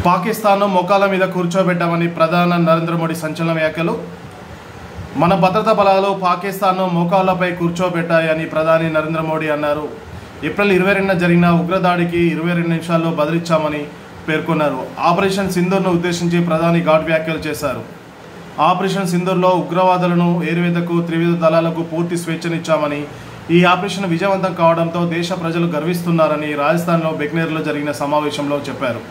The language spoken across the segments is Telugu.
పాకిస్తాన్ను మోకాల మీద కూర్చోబెట్టామని ప్రధాని నరేంద్ర మోడీ సంచలన వ్యాఖ్యలు. మన భద్రతా బలాలు పాకిస్తాన్ను మోకాళ్లపై కూర్చోబెట్టాయని ప్రధాని నరేంద్ర మోడీ అన్నారు. ఏప్రిల్ 22న జరిగిన ఉగ్రదాడికి 22 నిమిషాల్లో బదిలిచ్చామని పేర్కొన్నారు. ఆపరేషన్ సింధూర్ను ఉద్దేశించి ప్రధాని ఘాట్ వ్యాఖ్యలు చేశారు. ఆపరేషన్ సింధూర్లో ఉగ్రవాదులను ఏరువేతకు త్రివిధ దళాలకు పూర్తి స్వేచ్ఛనిచ్చామని, ఈ ఆపరేషన్ విజయవంతం కావడంతో దేశ ప్రజలు గర్విస్తున్నారని రాజస్థాన్లో బికనేర్లో జరిగిన సమావేశంలో చెప్పారు.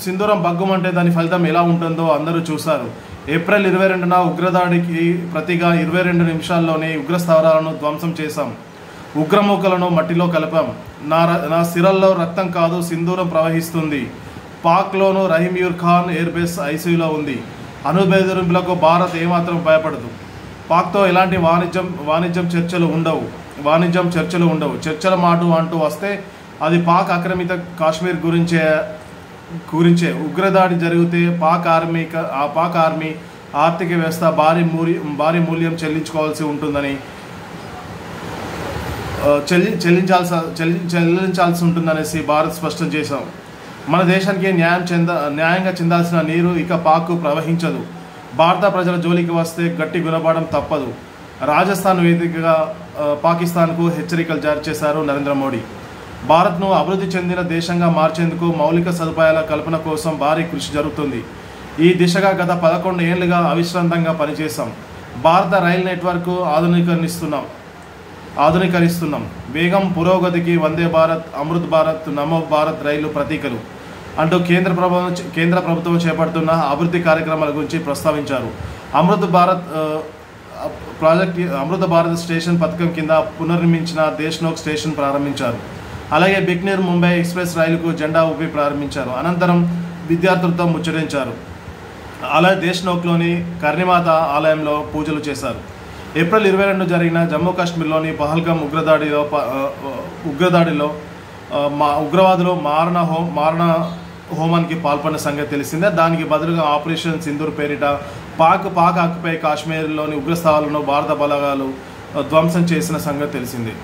సింధూరం బగ్గుమంటే దాని ఫలితం ఎలా ఉంటుందో అందరూ చూశారు. ఏప్రిల్ 22న ఉగ్రదాడికి ప్రతిగా 22 నిమిషాల్లోనే ఉగ్రస్థావరాలను ధ్వంసం చేశాం. ఉగ్రమూకలను మట్టిలో కలిపాం. నా సిరల్లో రక్తం కాదు, సింధూరం ప్రవహిస్తుంది. పాక్లోను రహీమ్యూర్ ఖాన్ ఎయిర్బేస్ ఐసీయూలో ఉంది. అణుబెదిరింపులకు భారత్ ఏమాత్రం భయపడదు. పాక్తో ఎలాంటి వాణిజ్యం చర్చలు ఉండవు. చర్చల మాట అంటూ వస్తే అది పాక్ ఆక్రమిత కాశ్మీర్ గురించే. ఉగ్రదాడి జరిగితే పాక్ ఆర్మీ ఆర్థిక వ్యవస్థ భారీ మూల్యం చెల్లించుకోవాల్సి ఉంటుందని చెల్లించాల్సి ఉంటుందనేసి భారత్ స్పష్టం చేశాం. మన దేశానికి న్యాయంగా చెందాల్సిన నీరు ఇక పాక్కు ప్రవహించదు. భారత ప్రజల జోలికి వస్తే గట్టి గుణపాఠం తప్పదు. రాజస్థాన్ వేదికగా పాకిస్తాన్కు హెచ్చరికలు జారీ చేశారు నరేంద్ర మోడీ. భారత్ను అభివృద్ధి చెందిన దేశంగా మార్చేందుకు మౌలిక సదుపాయాల కల్పన కోసం భారీ కృషి జరుగుతుంది. ఈ దిశగా గత 11 ఏళ్లుగా అవిశ్రాంతంగా పనిచేశాం. భారత రైలు నెట్వర్క్ ఆధునీకరిస్తున్నాం. వేగం పురోగతికి వందే భారత్, అమృత్ భారత్, నమో భారత్ రైలు ప్రతీకలు అంటూ కేంద్ర ప్రభుత్వం చేపడుతున్న అభివృద్ధి కార్యక్రమాల గురించి ప్రస్తావించారు. అమృత్ భారత్ స్టేషన్ పథకం కింద పునర్నిర్మించిన దేశ్నోక్ స్టేషన్ ప్రారంభించారు. అలాగే బికనేర్ ముంబై ఎక్స్ప్రెస్ రైలుకు జెండా ఊపి ప్రారంభించారు. అనంతరం విద్యార్థులతో ముచ్చటించారు. అలాగే దేశ్నోక్లోని కర్ణిమాత ఆలయంలో పూజలు చేశారు. ఏప్రిల్ 22 జరిగిన జమ్మూ కాశ్మీర్లోని పహల్గామ్ ఉగ్రదాడిలో ఉగ్రవాదులు మారణ హోమానికి పాల్పడిన సంగతి తెలిసిందే. దానికి బదులుగా ఆపరేషన్ సింధూర్ పేరిట పాక్ ఆక్యుపై కాశ్మీర్లోని ఉగ్రస్థావరాలను భారత బలగాలు ధ్వంసం చేసిన సంగతి తెలిసిందే.